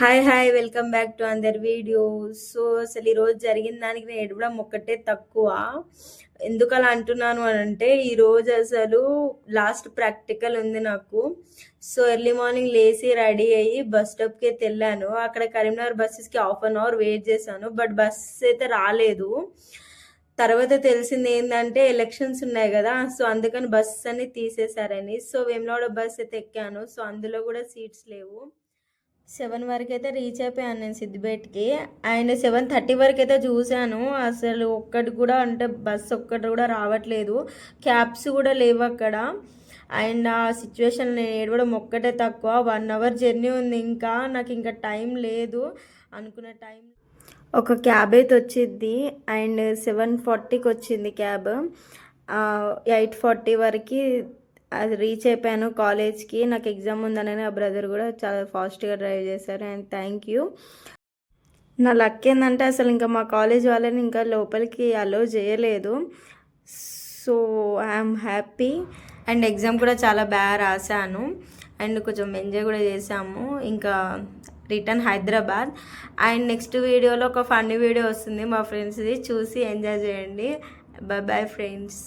Hi hi welcome back to another video. So అసలు ఈరోజు జరిగిన దానికి నేను ఏడవడం ఒక్కటే తక్కువ. ఎందుకు అలా అంటున్నాను అని అంటే ఈరోజు అసలు లాస్ట్ ప్రాక్టికల్ ఉంది నాకు. సో ఎర్లీ మార్నింగ్ లేచి రెడీ అయ్యి బస్ స్టాప్కి అయితే వెళ్ళాను. అక్కడ కరీంనగర్ బస్సెస్కి హాఫ్ అన్ అవర్ వెయిట్ చేశాను, బట్ బస్ అయితే రాలేదు. తర్వాత తెలిసింది ఏంటంటే ఎలక్షన్స్ ఉన్నాయి కదా, సో అందుకని బస్ అన్ని తీసేశారని. సో వేములవాడ బస్ అయితే ఎక్కాను. సో అందులో కూడా సీట్స్ లేవు. 7 వరకు అయితే రీచ్ అయిపోయాను నేను సిద్దిపేటకి. అండ్ 7:30 వరకు అయితే చూశాను, అసలు ఒక్కటి కూడా అంటే బస్సు ఒక్కటి కూడా రావట్లేదు, క్యాబ్స్ కూడా లేవు అక్కడ. అండ్ ఆ సిచ్యువేషన్ నేను ఏడవడం ఒక్కటే తక్కువ. 1 అవర్ జర్నీ ఉంది, ఇంకా నాకు ఇంకా టైం లేదు అనుకున్న టైం. ఒక క్యాబ్ అయితే వచ్చింది అండ్ 7:40కి వచ్చింది క్యాబ్. 8:40 వరకు అది రీచ్ అయిపోయాను కాలేజ్కి. నాకు ఎగ్జామ్ ఉందని ఆ బ్రదర్ కూడా చాలా ఫాస్ట్గా డ్రైవ్ చేశారు అండ్ థ్యాంక్ యూ. నా లక్ ఏంటంటే అసలు ఇంకా మా కాలేజ్ వాళ్ళని ఇంకా లోపలికి అలో చేయలేదు. So I'm happy. And exam కూడా చాలా బాగా రాశాను అండ్ కొంచెం ఎంజాయ్ కూడా చేసాము. ఇంకా రిటర్న్ హైదరాబాద్. అండ్ నెక్స్ట్ వీడియోలో ఒక ఫన్నీ వీడియో వస్తుంది మా ఫ్రెండ్స్ది, చూసి ఎంజాయ్ చేయండి. Bye bye friends.